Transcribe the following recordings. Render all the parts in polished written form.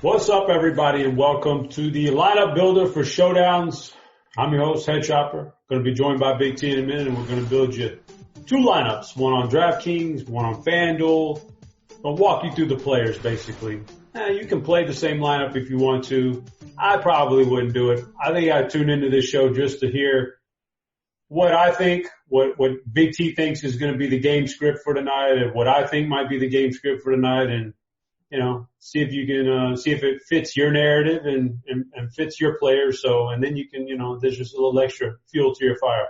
What's up, everybody, and welcome to the lineup builder for Showdowns. I'm your host, headChopper. Going to be joined by Big T in a minute, and we're going to build you two lineups, one on DraftKings, one on FanDuel. I'll walk you through the players, basically. You can play the same lineup if you want to. I probably wouldn't do it. I think I tune into this show just to hear what I think, what Big T thinks is going to be the game script for tonight, and what I think might be the game script for tonight, and see if you can, see if it fits your narrative and fits your players. So, and then you can, there's just a little extra fuel to your fire.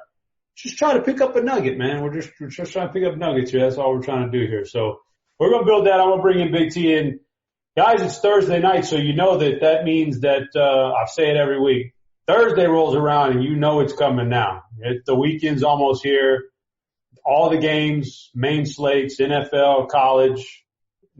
Just try to pick up a nugget, man. We're just trying to pick up nuggets here. That's all we're trying to do here. So we're going to build that. I'm going to bring in Big T in. Guys, it's Thursday night, so you know that means that, I say it every week. Thursday rolls around and you know it's coming now. The weekend's almost here. All the games, main slates, NFL, college.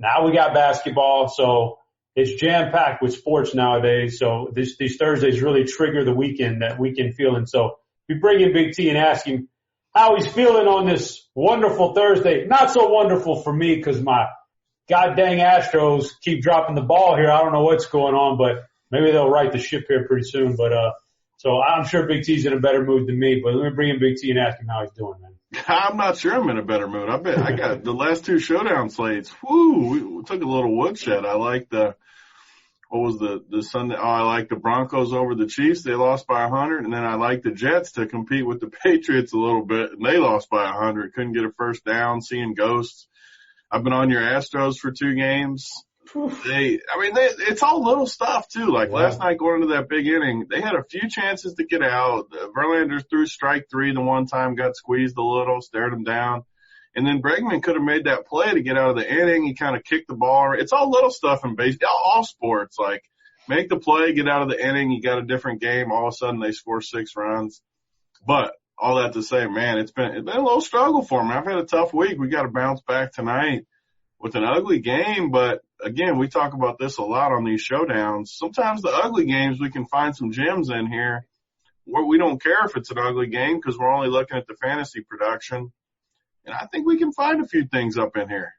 Now we got basketball, so it's jam-packed with sports nowadays. So these Thursdays really trigger the weekend, that weekend feeling. So we bring in Big T and ask him how he's feeling on this wonderful Thursday. Not so wonderful for me because my god dang Astros keep dropping the ball here. I don't know what's going on, but maybe they'll right the ship here pretty soon. But so I'm sure Big T's in a better mood than me. But let me bring in Big T and ask him how he's doing, man. I'm not sure I'm in a better mood. I got the last two Showdown slates. We took a little woodshed. I like the Sunday? I like the Broncos over the Chiefs. They lost by 100. And then I like the Jets to compete with the Patriots a little bit. And they lost by 100. Couldn't get a first down, seeing ghosts. I've been on your Astros for 2 games. It's all little stuff too. Like last night going into that big inning, they had a few chances to get out. Verlander threw strike 3 the one time, got squeezed a little, stared him down. And then Bregman could have made that play to get out of the inning. He kind of kicked the ball. It's all little stuff in baseball, all sports. Like make the play, get out of the inning. You got a different game. All of a sudden they score 6 runs. But all that to say, man, it's been a little struggle for me. I've had a tough week. We got to bounce back tonight with an ugly game, but again, we talk about this a lot on these showdowns. Sometimes the ugly games, we can find some gems in here where we don't care if it's an ugly game because we're only looking at the fantasy production. And I think we can find a few things up in here.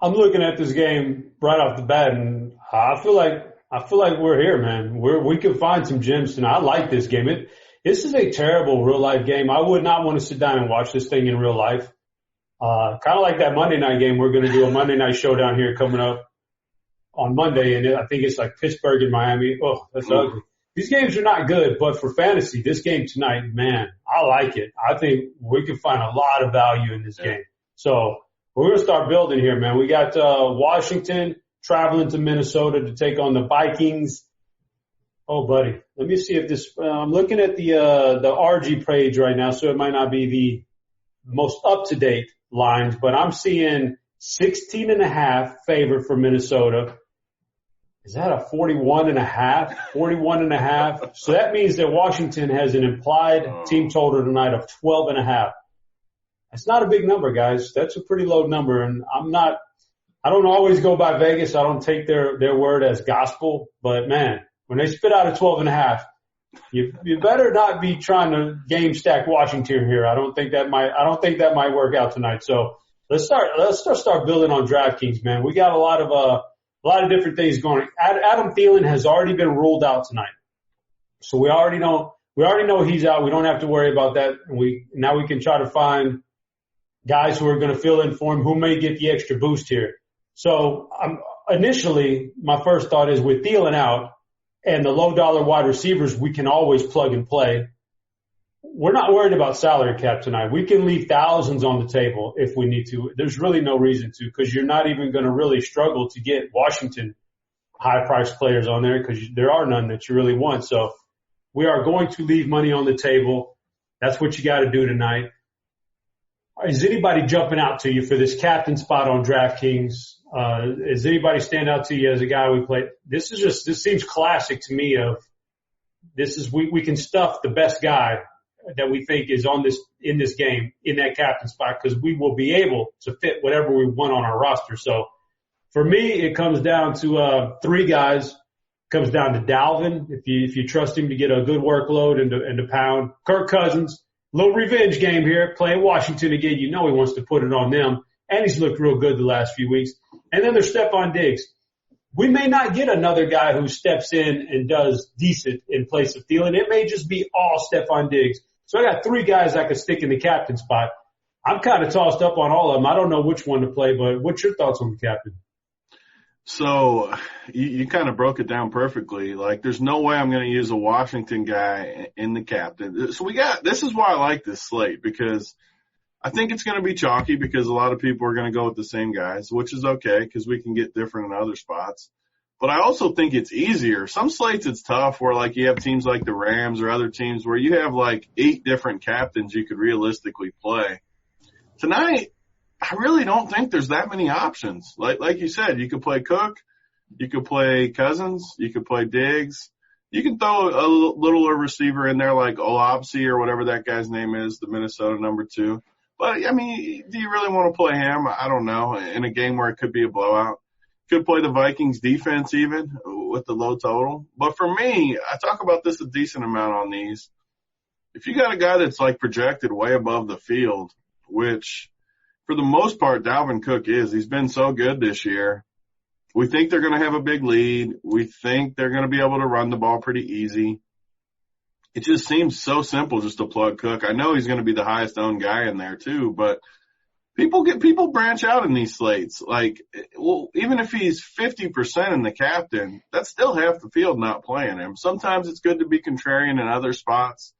I'm looking at this game right off the bat, and I feel like we're here, man. We can find some gems tonight. I like this game. This is a terrible real life game. I would not want to sit down and watch this thing in real life. Kind of like that Monday night game. We're going to do a Monday night showdown here coming up on Monday, and I think it's like Pittsburgh and Miami. Oh, that's ugly. These games are not good, but for fantasy, this game tonight, man, I like it. I think we can find a lot of value in this game. So we're going to start building here, man. We got Washington traveling to Minnesota to take on the Vikings. Oh, buddy, let me see if this. I'm looking at the RG page right now, so it might not be the most up to date lines, but I'm seeing 16.5 favor for Minnesota. Is that a 41.5? 41.5. So that means that Washington has an implied team total tonight of 12.5. That's not a big number, guys. That's a pretty low number. And I don't always go by Vegas. I don't take their word as gospel, but man, when they spit out a 12.5, you better not be trying to game stack Washington here. I don't think that might work out tonight. So let's start building on DraftKings, man. We got a lot of different things going. Adam Thielen has already been ruled out tonight. So we already know he's out. We don't have to worry about that. Now we can try to find guys who are going to fill in for him who may get the extra boost here. So initially my first thought is with Thielen out, and the low-dollar wide receivers, we can always plug and play. We're not worried about salary cap tonight. We can leave thousands on the table if we need to. There's really no reason to because you're not even going to really struggle to get Washington high-priced players on there because there are none that you really want. So we are going to leave money on the table. That's what you got to do tonight. Is anybody jumping out to you for this captain spot on DraftKings? Does anybody stand out to you as a guy we play? This seems classic to me we can stuff the best guy that we think is in this game in that captain spot because we will be able to fit whatever we want on our roster. So for me, it comes down to 3 guys. It comes down to Dalvin, if you trust him to get a good workload and to pound. Kirk Cousins, little revenge game here, playing Washington again. You know he wants to put it on them, and he's looked real good the last few weeks. And then there's Stephon Diggs. we may not get another guy who steps in and does decent in place of Thielen. It may just be all Stephon Diggs. So I got 3 guys I could stick in the captain spot. I'm kind of tossed up on all of them. I don't know which one to play, but what's your thoughts on the captain? So you kind of broke it down perfectly. Like, there's no way I'm going to use a Washington guy in the captain. So this is why I like this slate, because I think it's going to be chalky because a lot of people are going to go with the same guys, which is okay because we can get different in other spots. But I also think it's easier. Some slates it's tough where, like, you have teams like the Rams or other teams where you have like 8 different captains you could realistically play. Tonight, I really don't think there's that many options. Like you said, you could play Cook, you could play Cousins, you could play Diggs. You can throw a littler receiver in there like Olabsi or whatever that guy's name is, the Minnesota number 2. But, I mean, do you really want to play him? I don't know. In a game where it could be a blowout. Could play the Vikings defense even with the low total. But for me, I talk about this a decent amount on these. If you got a guy that's like projected way above the field, which for the most part Dalvin Cook is, he's been so good this year. We think they're going to have a big lead. We think they're going to be able to run the ball pretty easy. It just seems so simple just to plug Cook. I know he's going to be the highest owned guy in there too, but people branch out in these slates. Like, well, even if he's 50% in the captain, that's still half the field not playing him. Sometimes it's good to be contrarian in other spots.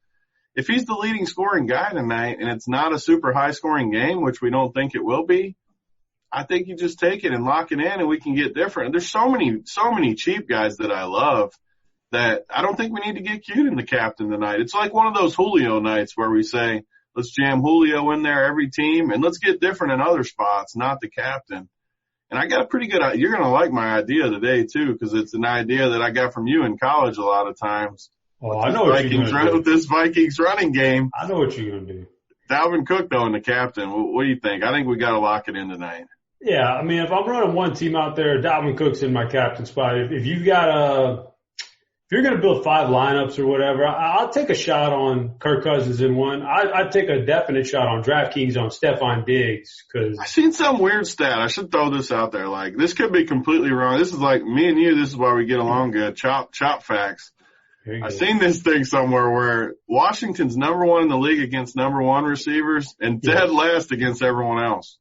If he's the leading scoring guy tonight and it's not a super high scoring game, which we don't think it will be, I think you just take it and lock it in and we can get different. There's so many cheap guys that I love that I don't think we need to get cute in the captain tonight. It's like one of those Julio nights where we say, let's jam Julio in there every team and let's get different in other spots, not the captain. And I got a pretty good – you're going to like my idea today too, because it's an idea that I got from you in college a lot of times. Oh, I know what you're going to do. With this Vikings running game. I know what you're going to do. Dalvin Cook, though, in the captain. What do you think? I think we got to lock it in tonight. Yeah, I mean, if I'm running one team out there, Dalvin Cook's in my captain spot. If you've got if you're going to build 5 lineups or whatever, I'll take a shot on Kirk Cousins in one. I'd take a definite shot on DraftKings on Stephon Diggs because I seen some weird stat. I should throw this out there. Like, this could be completely wrong. This is like me and you. This is why we get along good. Chop facts. I seen this thing somewhere where Washington's number 1 in the league against number 1 receivers and dead last against everyone else.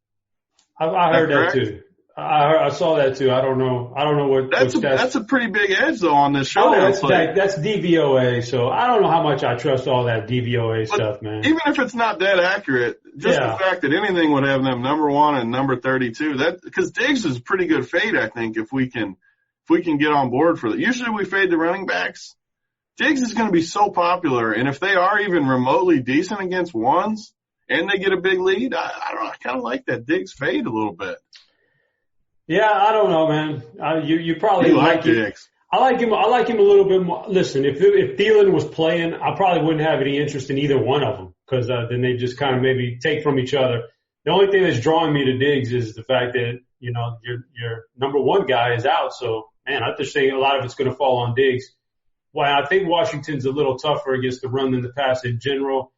I heard that too. I saw that too. I don't know what that's a pretty big edge though on this Showdown slate. That's DVOA, so I don't know how much I trust all that DVOA stuff, man. Even if it's not that accurate, just the fact that anything would have them number 1 and number 32, because Diggs is a pretty good fade, I think, if we can get on board for that. Usually we fade the running backs. Diggs is going to be so popular, and if they are even remotely decent against ones and they get a big lead, I don't know. I kind of like that Diggs fade a little bit. Yeah, I don't know, man. You probably like Diggs. I like him a little bit more. Listen, if Thielen was playing, I probably wouldn't have any interest in either one of them because then they just kind of maybe take from each other. The only thing that's drawing me to Diggs is the fact that, you know, your number 1 guy is out. So, man, I just think a lot of it's going to fall on Diggs. Well, I think Washington's a little tougher against the run than the pass in general.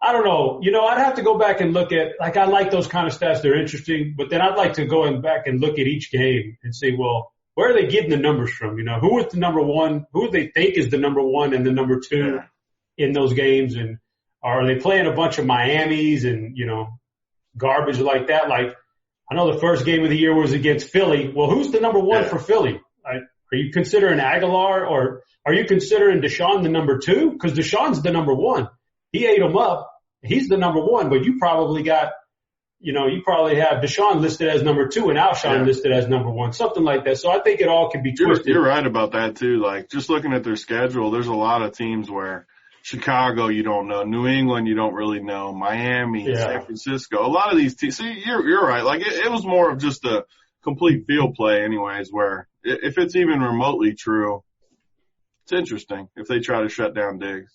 I don't know. You know, I'd have to go back and look at, like, I like those kind of stats. They're interesting. But then I'd like to go back and look at each game and say, well, where are they getting the numbers from? You know, who is the number 1? Who do they think is the number 1 and the number 2 in those games? And are they playing a bunch of Miamis and, you know, garbage like that? Like, I know the first game of the year was against Philly. Well, who's the number 1 for Philly? Are you considering Aguilar or are you considering Deshaun the number 2? Because Deshaun's the number 1. He ate him up. He's the number 1, but you probably have Deshaun listed as number 2 and Alshon listed as number 1, something like that. So I think it all can be twisted. You're right about that too. Like, just looking at their schedule, there's a lot of teams where Chicago you don't know, New England you don't really know, Miami, San Francisco. A lot of these teams. See, you're right. Like, it was more of just a complete field play, anyways. Where if it's even remotely true, it's interesting if they try to shut down Diggs.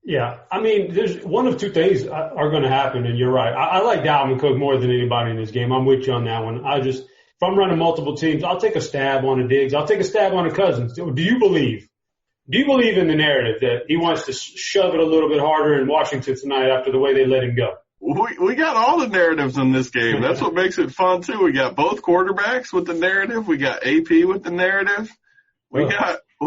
Yeah, I mean, there's one of 2 things are going to happen, and you're right. I like Dalvin Cook more than anybody in this game. I'm with you on that one. If I'm running multiple teams, I'll take a stab on a Diggs. I'll take a stab on a Cousins. Do you believe in the narrative that he wants to shove it a little bit harder in Washington tonight after the way they let him go? We got all the narratives in this game. That's what makes it fun too. We got both quarterbacks with the narrative. We got AP with the narrative. We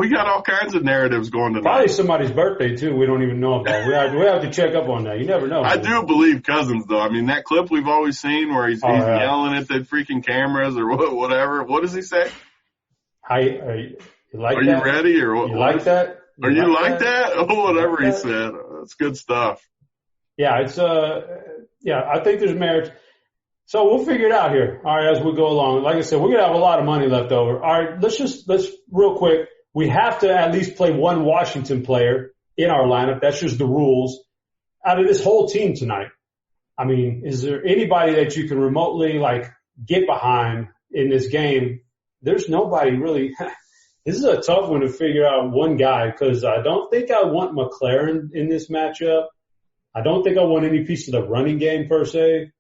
got all kinds of narratives going tonight. Probably somebody's birthday too. We don't even know about. We have to check up on that. You never know. I do believe Cousins though. I mean, that clip we've always seen where he's yelling at the freaking cameras or whatever. What does he say? You like Are that? You ready or what? You like that? You like that? Oh, whatever he said. That's good stuff. Yeah, I think there's merit. So we'll figure it out here. All right, as we go along. Like I said, we're going to have a lot of money left over. All right, let's real quick. We have to at least play one Washington player in our lineup. That's just the rules out of this whole team tonight. I mean, is there anybody that you can remotely get behind in this game? There's nobody really. This is a tough one to figure out one guy because I don't think I want McLaren in this matchup. I don't think I want any piece of the running game per se.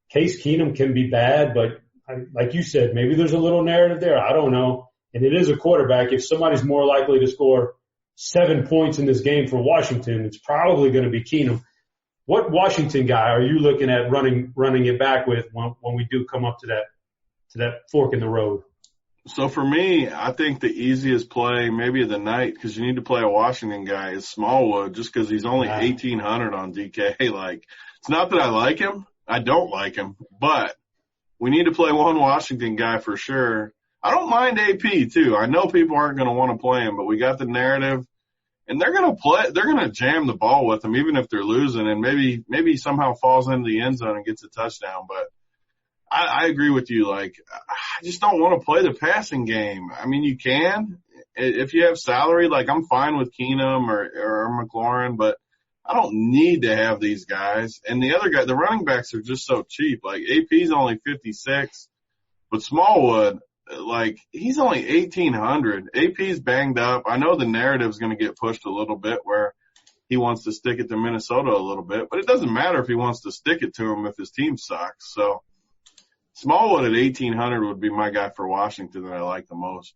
Case Keenum can be bad, but like you said, maybe there's a little narrative there. I don't know. And it is a quarterback. If somebody's more likely to score 7 points in this game for Washington, it's probably going to be Keenum. What Washington guy are you looking at running it back with when we do come up to that fork in the road? So for me, I think the easiest play maybe of the night, because you need to play a Washington guy, is Smallwood, just because he's only 1,800 on DK. It's not that I like him. I don't like him, but we need to play one Washington guy for sure. I don't mind AP too. I know people aren't going to want to play him, but we got the narrative, and they're going to jam the ball with him even if they're losing, and maybe somehow falls into the end zone and gets a touchdown. But I agree with you. I just don't want to play the passing game. I mean, you can if you have salary. I'm fine with Keenum or McLaurin, but I don't need to have these guys. And the other guy, the running backs are just so cheap. AP's only 56, but Smallwood, he's only 1,800. AP's banged up. I know the narrative's going to get pushed a little bit where he wants to stick it to Minnesota a little bit, but it doesn't matter if he wants to stick it to him if his team sucks. So Smallwood at 1,800 would be my guy for Washington that I like the most.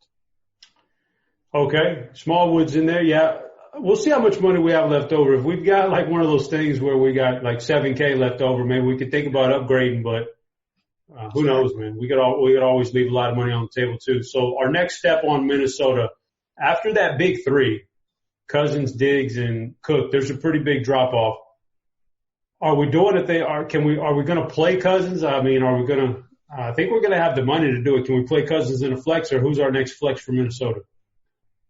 Okay. Smallwood's in there. Yeah. We'll see how much money we have left over. If we've got one of those things where we got $7K left over, maybe we could think about upgrading, but who knows, man? We could always leave a lot of money on the table too. So our next step on Minnesota, after that big three, Cousins, Diggs, and Cook, there's a pretty big drop off. Are we doing it? Are we going to play Cousins? I mean, are we going to, I think we're going to have the money to do it. Can we play Cousins in a flex, or who's our next flex for Minnesota?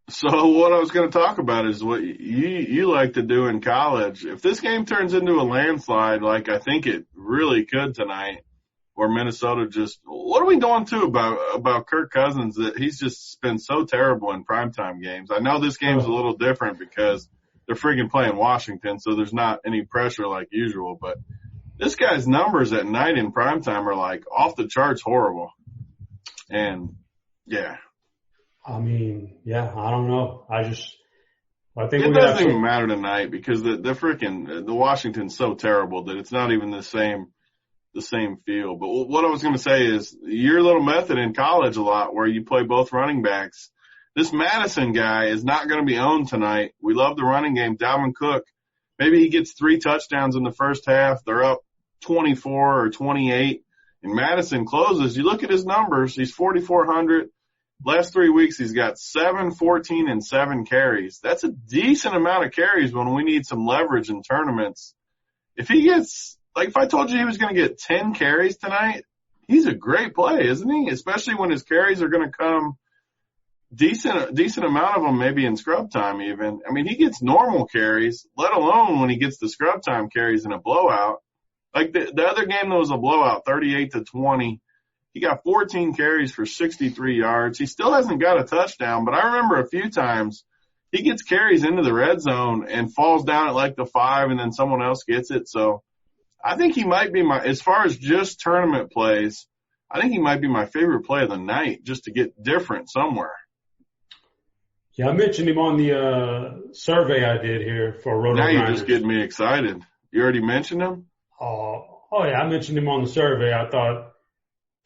So what I was going to talk about is what you like to do in college. If this game turns into a landslide, I think it really could tonight, where Minnesota what are we doing too about Kirk Cousins, that he's just been so terrible in primetime games? I know this game's a little different because they're freaking playing Washington, so there's not any pressure like usual, but this guy's numbers at night in primetime are off the charts horrible. And yeah. I mean, yeah, I don't know. I think it doesn't even matter tonight because the Washington's so terrible that it's not even the same feel. But what I was going to say is your little method in college a lot where you play both running backs. This Madison guy is not going to be owned tonight. We love the running game. Dalvin Cook, maybe he gets 3 touchdowns in the first half. They're up 24 or 28. And Madison closes. You look at his numbers. He's 4,400. Last 3 weeks, he's got 7, 14, and 7 carries. That's a decent amount of carries when we need some leverage in tournaments. If he gets, if I told you he was going to get 10 carries tonight, he's a great play, isn't he? Especially when his carries are going to come decent amount of them maybe in scrub time even. I mean, he gets normal carries, let alone when he gets the scrub time carries in a blowout. The other game that was a blowout, 38-20. He got 14 carries for 63 yards. He still hasn't got a touchdown, but I remember a few times he gets carries into the red zone and falls down at the 5 and then someone else gets it. So I think he might be as far as just tournament plays, I think he might be my favorite play of the night just to get different somewhere. Yeah, I mentioned him on the survey I did here for RotoGrinders. Now you're just getting me excited. You already mentioned him? Oh yeah, I mentioned him on the survey. I thought,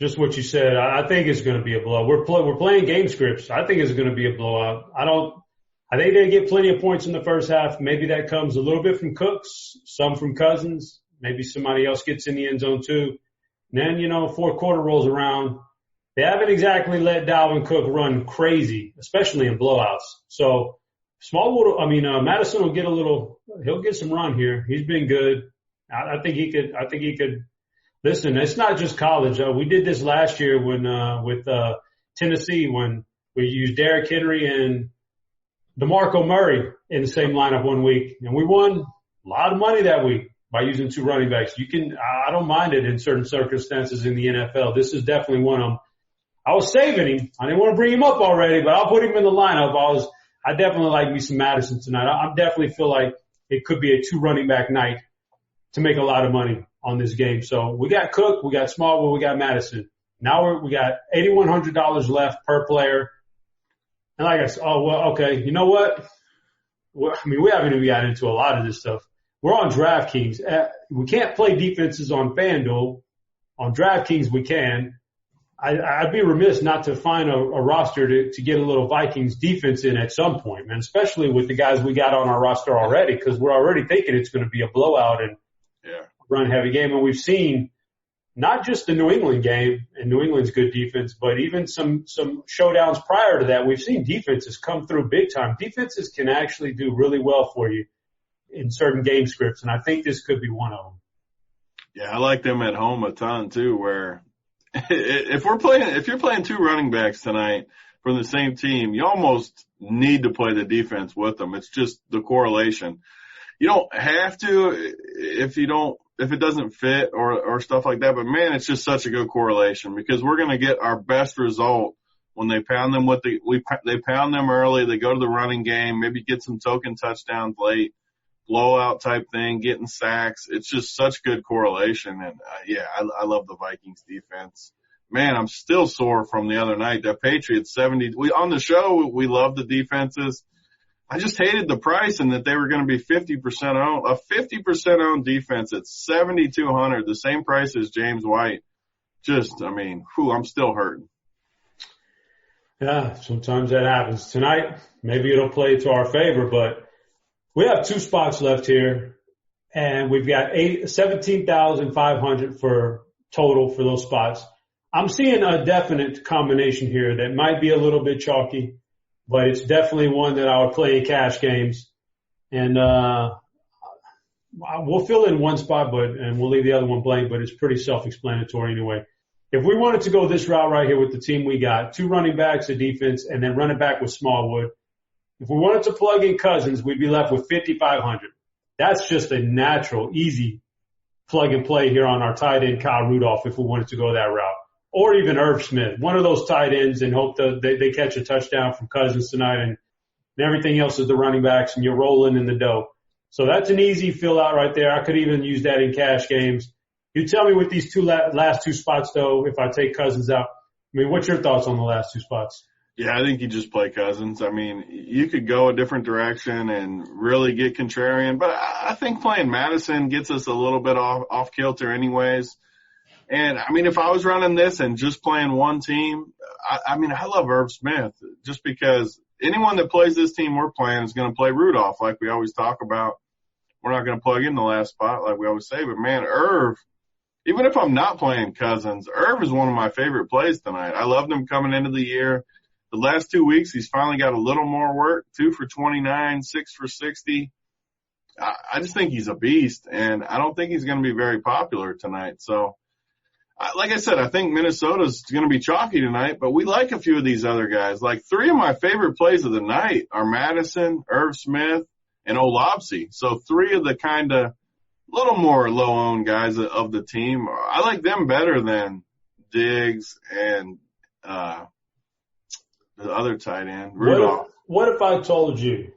just what you said, I think it's going to be a blowout. We're playing game scripts. I think it's going to be a blowout. I think they get plenty of points in the first half. Maybe that comes a little bit from Cooks, some from Cousins, Maybe somebody else gets in the end zone too. And then, fourth quarter rolls around. They haven't exactly let Dalvin Cook run crazy, especially in blowouts. So Madison will he'll get some run here. He's been good. I think he could. Listen, it's not just college. We did this last year with Tennessee when we used Derrick Henry and DeMarco Murray in the same lineup one week, and we won a lot of money that week by using two running backs. I don't mind it in certain circumstances in the NFL. This is definitely one of them. I was saving him. I didn't want to bring him up already, but I'll put him in the lineup. I definitely like me some Madison tonight. I definitely feel like it could be a two running back night to make a lot of money on this game. So we got Cook, we got Smallwood, we got Madison. Now we got $8,100 left per player. And like I said, okay, you know what? We haven't even gotten into a lot of this stuff. We're on DraftKings. We can't play defenses on FanDuel. On DraftKings, we can. I'd be remiss not to find a roster to get a little Vikings defense in at some point, man, especially with the guys we got on our roster already, because we're already thinking it's going to be a blowout and run heavy game. And we've seen not just the New England game and New England's good defense, but even some showdowns prior to that, we've seen defenses come through big time. Defenses can actually do really well for you in certain game scripts, and I think this could be one of them. Yeah, I like them at home a ton too, where if you're playing two running backs tonight from the same team, you almost need to play the defense with them. It's just the correlation. You don't have to if it doesn't fit or stuff like that, but man, it's just such a good correlation because we're going to get our best result when they pound them they pound them early, they go to the running game, maybe get some token touchdowns late, blowout type thing, getting sacks. It's just such good correlation. And I love the Vikings defense. Man, I'm still sore from the other night. That Patriots 70, on the show, we love the defenses. I just hated the price and that they were going to be 50% owned. A 50% owned defense at $7,200, the same price as James White. I'm still hurting. Yeah, sometimes that happens. Tonight, maybe it'll play to our favor, but we have two spots left here, and we've got 17,500 for total for those spots. I'm seeing a definite combination here that might be a little bit chalky, but it's definitely one that I would play in cash games. And we'll fill in one spot, and we'll leave the other one blank, but it's pretty self-explanatory anyway. If we wanted to go this route right here with the team we got, two running backs, a defense, and then run it back with Smallwood, if we wanted to plug in Cousins, we'd be left with 5,500. That's just a natural, easy plug and play here on our tight end, Kyle Rudolph, if we wanted to go that route. Or even Irv Smith, one of those tight ends, and hope that they catch a touchdown from Cousins tonight, and everything else is the running backs, and you're rolling in the dough. So that's an easy fill out right there. I could even use that in cash games. You tell me with these last two spots, though, if I take Cousins out. What's your thoughts on the last two spots? Yeah, I think you just play Cousins. You could go a different direction and really get contrarian, but I think playing Madison gets us a little bit off kilter anyways. And, if I was running this and just playing one team, I love Irv Smith just because anyone that plays this team we're playing is going to play Rudolph like we always talk about. We're not going to plug in the last spot like we always say, but, man, Irv, even if I'm not playing Cousins, Irv is one of my favorite plays tonight. I loved him coming into the year. The last 2 weeks, he's finally got a little more work, 2 for 29, 6 for 60. I just think he's a beast, and I don't think he's going to be very popular tonight. So, like I said, I think Minnesota's going to be chalky tonight, but we like a few of these other guys. Like 3 of my favorite plays of the night are Madison, Irv Smith, and Olabsi. So 3 of the kind of little more low-owned guys of the team. I like them better than Diggs and the other tight end, Rudolph. What if I told you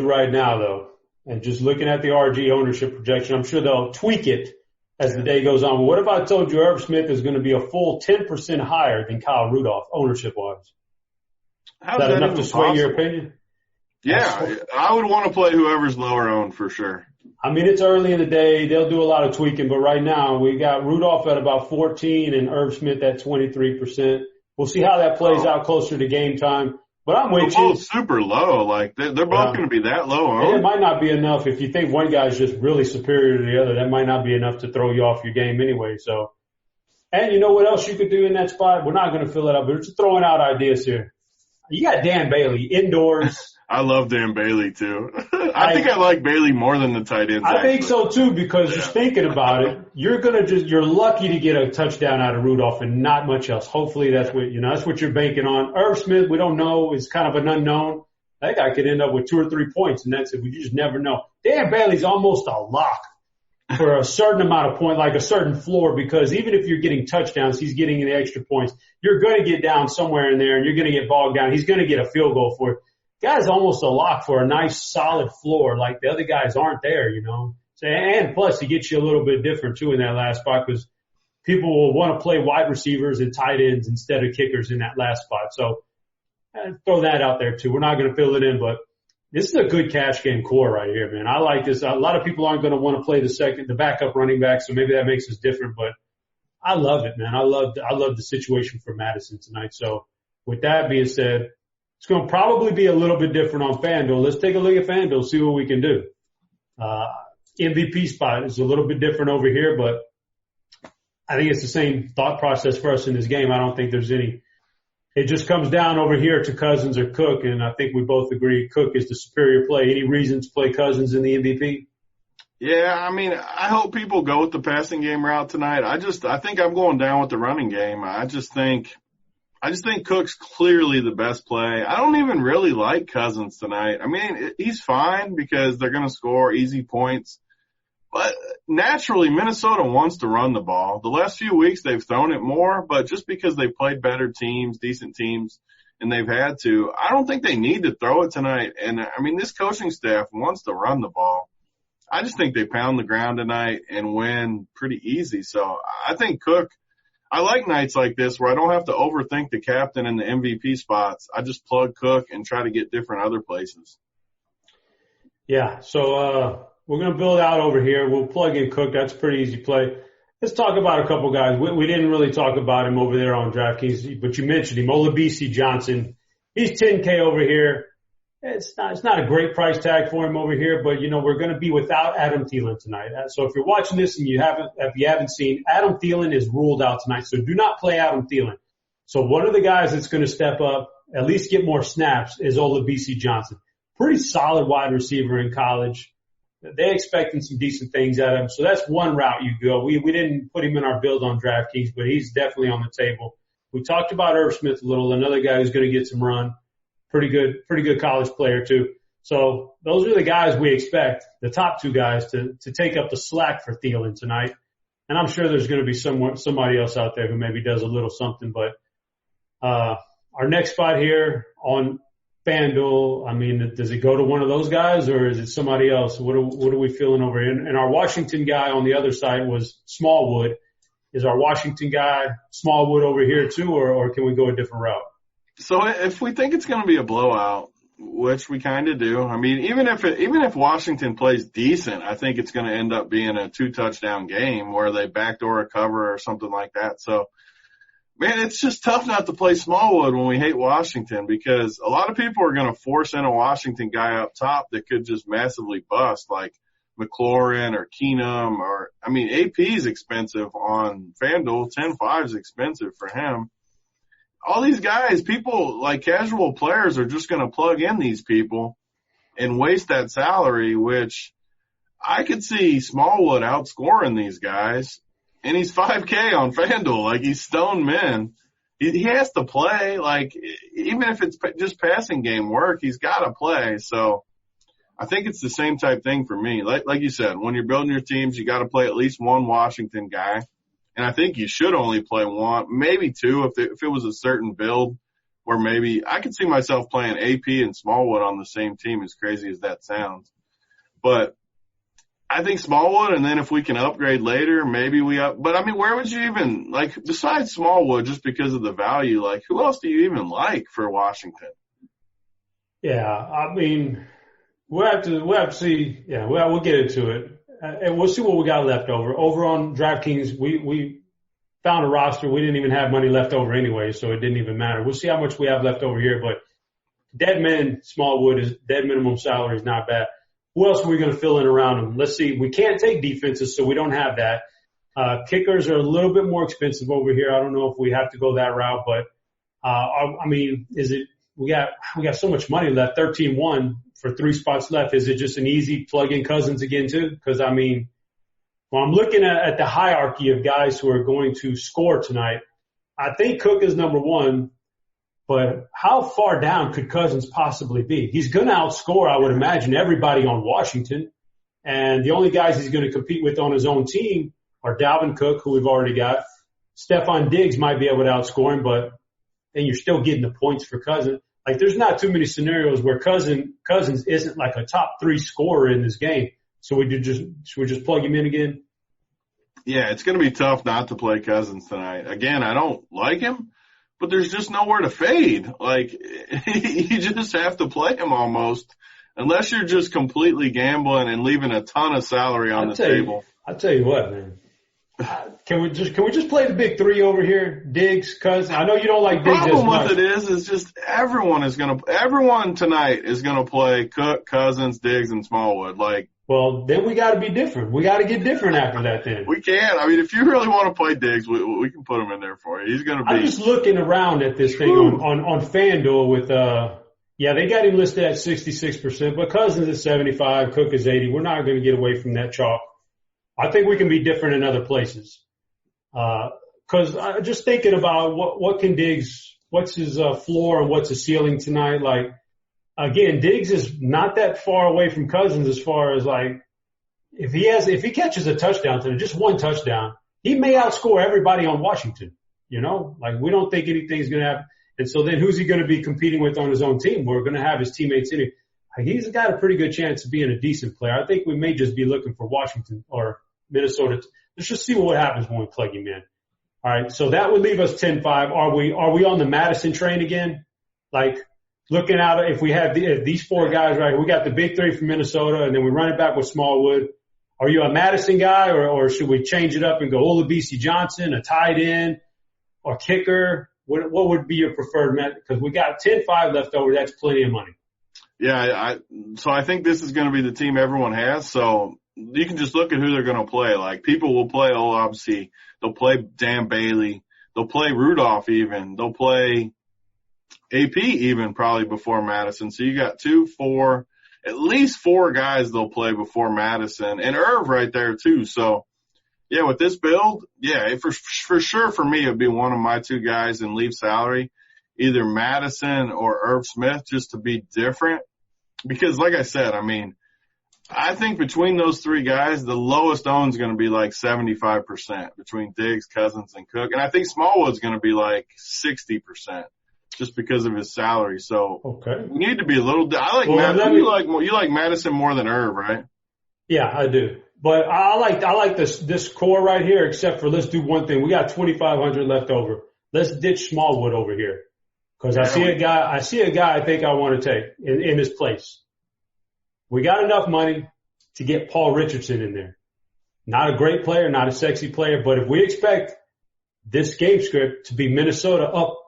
right now, though, and just looking at the RG ownership projection, I'm sure they'll tweak it as the day goes on. But what if I told you Irv Smith is going to be a full 10% higher than Kyle Rudolph ownership-wise? Is that enough to sway your opinion? Yeah, I would want to play whoever's lower owned for sure. It's early in the day. They'll do a lot of tweaking, but right now we got Rudolph at about 14 and Irv Smith at 23%. We'll see how that plays out closer to game time. But I'm They're with you. both super low. Like, they're both going to be that low And it owned. might not be enough. If you think one guy's just really superior to the other, that might not be enough to throw you off your game anyway. So, and you know what else you could do in that spot? We're not going to fill it up. We're just throwing out ideas here. You got Dan Bailey indoors. I love Dan Bailey too. I think I like Bailey more than the tight ends. I think so too, because just thinking about it, you're lucky to get a touchdown out of Rudolph and not much else. Hopefully that's what you're banking on. Irv Smith, we don't know, is kind of an unknown. That guy could end up with 2 or 3 points, and that's it. We just never know. Dan Bailey's almost a lock for a certain amount of points, like a certain floor, because even if you're getting touchdowns, he's getting the extra points. You're going to get down somewhere in there, and you're going to get bogged down. He's going to get a field goal for it. Guy's almost a lock for a nice solid floor, like the other guys aren't there, you know. So, and plus, he gets you a little bit different too in that last spot, because people will want to play wide receivers and tight ends instead of kickers in that last spot. So throw that out there too. We're not going to fill it in, but this is a good cash game core right here, man. I like this. A lot of people aren't going to want to play the backup running back, so maybe that makes us different, but I love it, man. I love the situation for Madison tonight. So with that being said, it's going to probably be a little bit different on FanDuel. Let's take a look at FanDuel, see what we can do. MVP spot is a little bit different over here, but I think it's the same thought process for us in this game. I don't think there's any. It just comes down over here to Cousins or Cook, and I think we both agree Cook is the superior play. Any reason to play Cousins in the MVP? Yeah, I mean, I hope people go with the passing game route tonight. I think I'm going down with the running game. I just think Cook's clearly the best play. I don't even really like Cousins tonight. I mean, he's fine because they're going to score easy points. But naturally, Minnesota wants to run the ball. The last few weeks, they've thrown it more, but just because they've played better teams, decent teams, and they've had to, I don't think they need to throw it tonight. And, I mean, this coaching staff wants to run the ball. I just think they pound the ground tonight and win pretty easy. So I think Cook, I like nights like this where I don't have to overthink the captain and the MVP spots. I just plug Cook and try to get different other places. Yeah, so we're going to build out over here. We'll plug in Cook. That's a pretty easy play. Let's talk about a couple guys. We didn't really talk about him over there on DraftKings, but you mentioned him, Olabisi Johnson. He's 10K over here. It's not a great price tag for him over here, but you know, we're going to be without Adam Thielen tonight. So if you're watching this and if you haven't seen, Adam Thielen is ruled out tonight. So do not play Adam Thielen. So one of the guys that's going to step up, at least get more snaps, is Olabisi Johnson. Pretty solid wide receiver in college. They're expecting some decent things out of him. So that's one route you go. We didn't put him in our build on DraftKings, but he's definitely on the table. We talked about Irv Smith a little, another guy who's going to get some run. Pretty good college player too. So those are the guys we expect, the top two guys to take up the slack for Thielen tonight. And I'm sure there's going to be somebody else out there who maybe does a little something, but, our next spot here on FanDuel, I mean, does it go to one of those guys or is it somebody else? What are we feeling over here? And our Washington guy on the other side was Smallwood. Is our Washington guy Smallwood over here too, or can we go a different route? So if we think it's going to be a blowout, which we kind of do, I mean, even if Washington plays decent, I think it's going to end up being a 2-touchdown game where they backdoor a cover or something like that. So, man, it's just tough not to play Smallwood when we hate Washington because a lot of people are going to force in a Washington guy up top that could just massively bust, like McLaurin or Keenum or, I mean, AP is expensive on FanDuel. 10-5 is expensive for him. All these guys, people like casual players are just going to plug in these people and waste that salary, which I could see Smallwood outscoring these guys. And he's 5K on FanDuel. Like, he's stone men. He has to play. Like, even if it's just passing game work, he's got to play. So I think it's the same type thing for me. Like you said, when you're building your teams, you got to play at least one Washington guy. And I think you should only play one, maybe two if it was a certain build where maybe I could see myself playing AP and Smallwood on the same team, as crazy as that sounds. But I think Smallwood, and then if we can upgrade later, maybe we up. But, I mean, where would you even, like, besides Smallwood, just because of the value, like, who else do you even like for Washington? Yeah, I mean, we'll have to see. Yeah, we'll get into it. And we'll see what we got left over. Over on DraftKings, we found a roster. We didn't even have money left over anyway, so it didn't even matter. We'll see how much we have left over here. But dead minimum salary is not bad. Who else are we going to fill in around him? Let's see. We can't take defenses, so we don't have that. Kickers are a little bit more expensive over here. I don't know if we have to go that route, but we got so much money left, 13-1 for 3 spots left. Is it just an easy plug in Cousins again too? Because when I'm looking at the hierarchy of guys who are going to score tonight, I think Cook is number 1. But how far down could Cousins possibly be? He's going to outscore, I would imagine, everybody on Washington. And the only guys he's going to compete with on his own team are Dalvin Cook, who we've already got. Stephon Diggs might be able to outscore him, but then you're still getting the points for Cousins. Like, there's not too many scenarios where Cousins isn't like a top 3 scorer in this game. So should we just plug him in again? Yeah, it's going to be tough not to play Cousins tonight. Again, I don't like him. But there's just nowhere to fade. Like, you just have to play him almost, unless you're just completely gambling and leaving a ton of salary on the table. I'll tell you what, man. Can we just play the big 3 over here? Diggs, Cousins. I know you don't like Diggs as much. The problem with it is just everyone tonight is gonna play Cook, Cousins, Diggs, and Smallwood. Like, well, then we got to be different. We got to get different after that then. We can. I mean, if you really want to play Diggs, we can put him in there for you. He's going to be. I'm just looking around at this thing on FanDuel with, they got him listed at 66%, but Cousins is 75, Cook is 80. We're not going to get away from that chalk. I think we can be different in other places. Cause I'm just thinking about what can Diggs, what's his floor and what's his ceiling tonight? Like, again, Diggs is not that far away from Cousins as far as like, if he catches a touchdown today, just 1 touchdown, he may outscore everybody on Washington, you know? Like, we don't think anything's going to happen. And so then who's he going to be competing with on his own team? We're going to have his teammates in it. Like, he's got a pretty good chance of being a decent player. I think we may just be looking for Washington or Minnesota. Let's just see what happens when we plug him in. All right. So that would leave us 10-5. Are we on the Madison train again? Like, looking out, if we have these 4 guys, right, we got the big 3 from Minnesota, and then we run it back with Smallwood. Are you a Madison guy, or should we change it up and go Olabisi Johnson, a tight end, or kicker? What would be your preferred method? Because we got 10-5 left over. That's plenty of money. Yeah, so I think this is going to be the team everyone has. So you can just look at who they're going to play. Like, people will play Olabisi. They'll play Dan Bailey. They'll play Rudolph even. They'll play AP even probably before Madison. So you got at least 4 guys they'll play before Madison, and Irv right there too. So yeah, with this build, yeah, for sure for me, it'd be one of my 2 guys and leave salary, either Madison or Irv Smith, just to be different. Because like I said, I mean, I think between those 3 guys, the lowest owned is going to be like 75% between Diggs, Cousins, and Cook. And I think Smallwood's going to be like 60%. Just because of his salary. So okay. We need to be a little, you like Madison more than Irv, right? Yeah, I do. But I like this core right here, except for let's do one thing. We got 2,500 left over. Let's ditch Smallwood over here. Cause I see a guy I think I want to take in his place. We got enough money to get Paul Richardson in there. Not a great player, not a sexy player, but if we expect this game script to be Minnesota up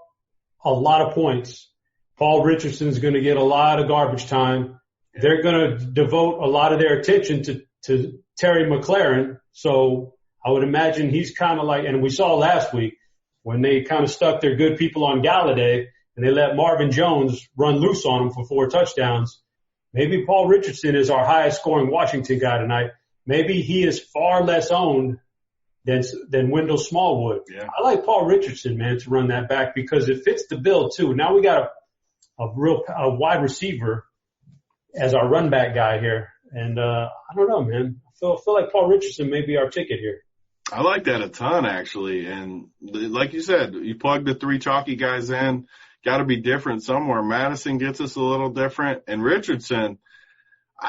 a lot of points, Paul Richardson's going to get a lot of garbage time. They're going to devote a lot of their attention to Terry McLaurin. So I would imagine he's kind of like, and we saw last week when they kind of stuck their good people on Galladay and they let Marvin Jones run loose on him for 4 touchdowns. Maybe Paul Richardson is our highest scoring Washington guy tonight. Maybe he is far less owned than Wendell Smallwood. Yeah. I like Paul Richardson, man, to run that back because it fits the bill too. Now we got a wide receiver as our run back guy here. And, I don't know, man. I feel like Paul Richardson may be our ticket here. I like that a ton, actually. And like you said, you plug the 3 chalky guys in, got to be different somewhere. Madison gets us a little different. And Richardson,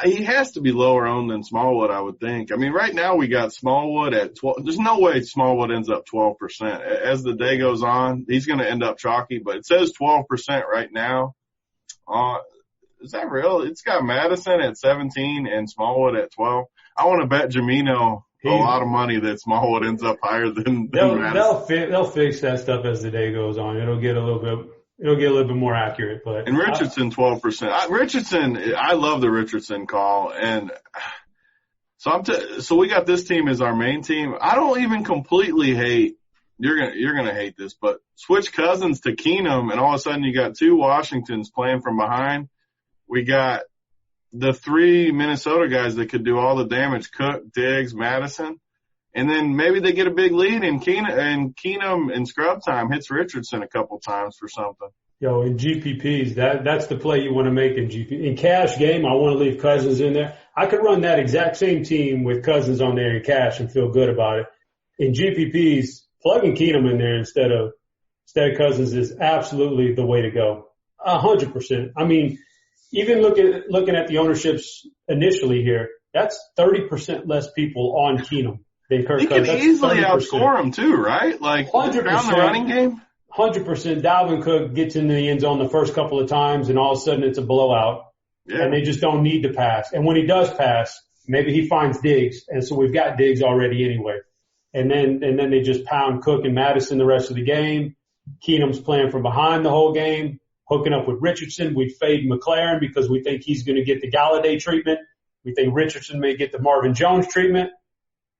he has to be lower owned than Smallwood, I would think. I mean, right now we got Smallwood at 12. There's no way Smallwood ends up 12%. As the day goes on, he's going to end up chalky, but it says 12% right now. Is that real? It's got Madison at 17 and Smallwood at 12. I want to bet Jamino a lot of money that Smallwood ends up higher than Madison. They'll fix that stuff as the day goes on. It'll get a little bit. it'll get a little bit more accurate. But and Richardson 12%. Richardson, I love the Richardson call, and so we got this team as our main team. I don't even completely hate. You're gonna hate this, but switch Cousins to Keenum, and all of a sudden you got two Washingtons playing from behind. We got the three Minnesota guys that could do all the damage: Cook, Diggs, Madison, and then maybe they get a big lead, and Keenum in scrub time hits Richardson a couple times for something. Yo, in GPPs, that's the play you want to make in GP. In cash game, I want to leave Cousins in there. I could run that exact same team with Cousins on there in cash and feel good about it. In GPPs, plugging Keenum in there instead of Cousins is absolutely the way to go. 100%. I mean, even looking at the ownerships initially here, that's 30% less people on Keenum than Kirk Cousins. He can easily outscore him too, right? Like 100%, down the running game. 100%. Dalvin Cook gets in the end zone the first couple of times, and all of a sudden it's a blowout. Yeah. And they just don't need to pass. And when he does pass, maybe he finds Diggs, and so we've got Diggs already anyway. And then they just pound Cook and Madison the rest of the game. Keenum's playing from behind the whole game, hooking up with Richardson. We fade McLaren because we think he's going to get the Galladay treatment. We think Richardson may get the Marvin Jones treatment,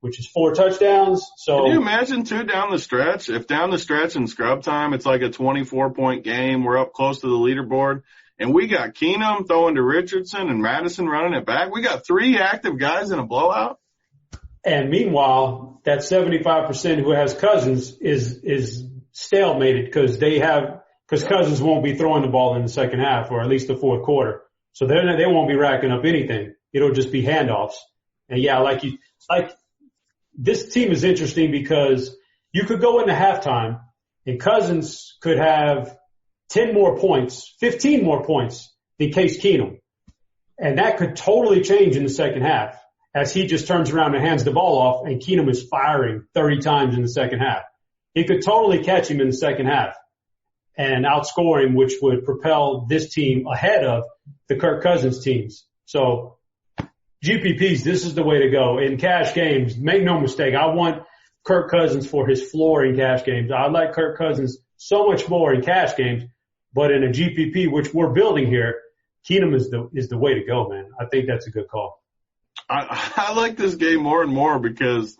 which is 4 touchdowns. So can you imagine too down the stretch? If down the stretch in scrub time, it's like a 24-point game. We're up close to the leaderboard. And we got Keenum throwing to Richardson and Madison running it back. We got 3 active guys in a blowout. And meanwhile, that 75% who has Cousins is stalemated because Cousins won't be throwing the ball in the second half or at least the fourth quarter. So they won't be racking up anything. It'll just be handoffs. And yeah, like this team is interesting because you could go into halftime and Cousins could have 10 more points, 15 more points than Case Keenum. And that could totally change in the second half as he just turns around and hands the ball off and Keenum is firing 30 times in the second half. He could totally catch him in the second half and outscore him, which would propel this team ahead of the Kirk Cousins teams. So GPPs, this is the way to go. In cash games, make no mistake, I want Kirk Cousins for his floor in cash games. I like Kirk Cousins so much more in cash games, but in a GPP, which we're building here, Keenum is the way to go, man. I think that's a good call. I like this game more and more because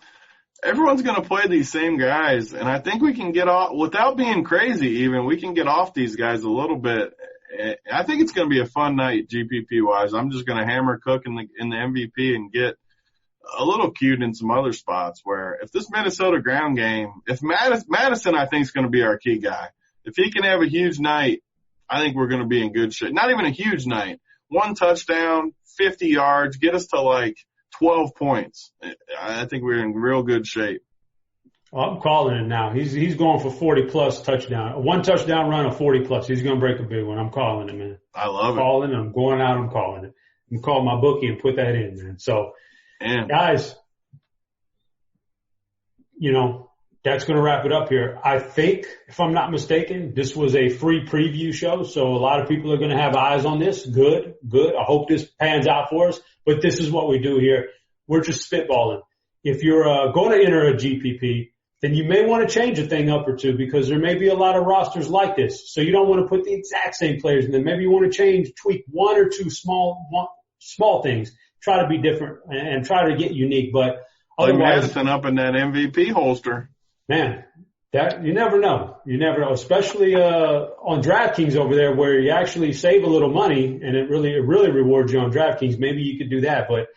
everyone's going to play these same guys, and I think we can get off, without being crazy even, we can get off these guys a little bit. I think it's going to be a fun night GPP-wise. I'm just going to hammer Cook in the MVP and get a little cute in some other spots where if this Minnesota ground game, if Madison I think is going to be our key guy. If he can have a huge night, I think we're going to be in good shape. Not even a huge night. 1 touchdown, 50 yards, get us to like 12 points. I think we're in real good shape. Well, I'm calling it now. He's going for 40-plus touchdown. 1 touchdown run of 40-plus. He's going to break a big one. I'm calling it, man. I love it. I'm calling it. I'm going out. I'm calling it. I'm calling my bookie and put that in, man. So, guys, that's going to wrap it up here. I think, if I'm not mistaken, this was a free preview show, so a lot of people are going to have eyes on this. Good. I hope this pans out for us, but this is what we do here. We're just spitballing. If you're going to enter a GPP, then you may want to change a thing up or two because there may be a lot of rosters like this. So you don't want to put the exact same players in there. Maybe you want to tweak 1 or 2 small things. Try to be different and try to get unique, but otherwise, Madison up in that MVP holster. Man, that you never know. You never know, especially on DraftKings over there where you actually save a little money and it really rewards you on DraftKings. Maybe you could do that, but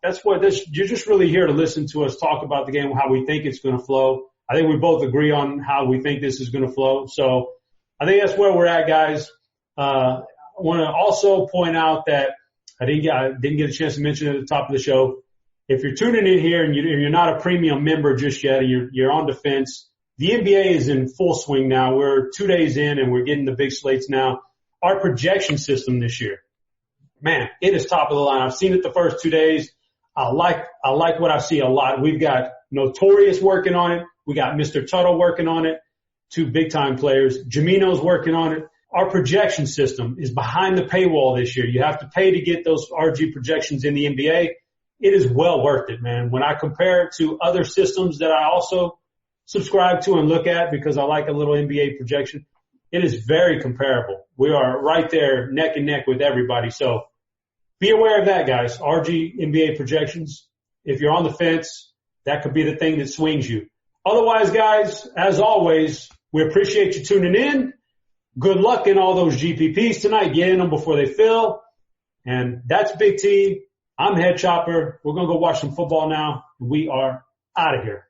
that's what you're just really here to listen to us talk about the game, how we think it's going to flow. I think we both agree on how we think this is going to flow. So I think that's where we're at, guys. I want to also point out that I didn't get a chance to mention it at the top of the show. If you're tuning in here and you're not a premium member just yet and you're on defense, the NBA is in full swing now. We're 2 days in and we're getting the big slates now. Our projection system this year, man, it is top of the line. I've seen it the first 2 days. I like what I see a lot. We've got Notorious working on it. We got Mr. Tuttle working on it. 2 big time players. Jamino's working on it. Our projection system is behind the paywall this year. You have to pay to get those RG projections in the NBA. It is well worth it, man. When I compare it to other systems that I also subscribe to and look at because I like a little NBA projection, It is very comparable. We are right there neck and neck with everybody. So be aware of that, guys. RG NBA projections. If you're on the fence, that could be the thing that swings you. Otherwise, guys, as always, we appreciate you tuning in. Good luck in all those GPPs tonight. Get in them before they fill. And that's Big T. I'm headChopper. We're going to go watch some football now. We are out of here.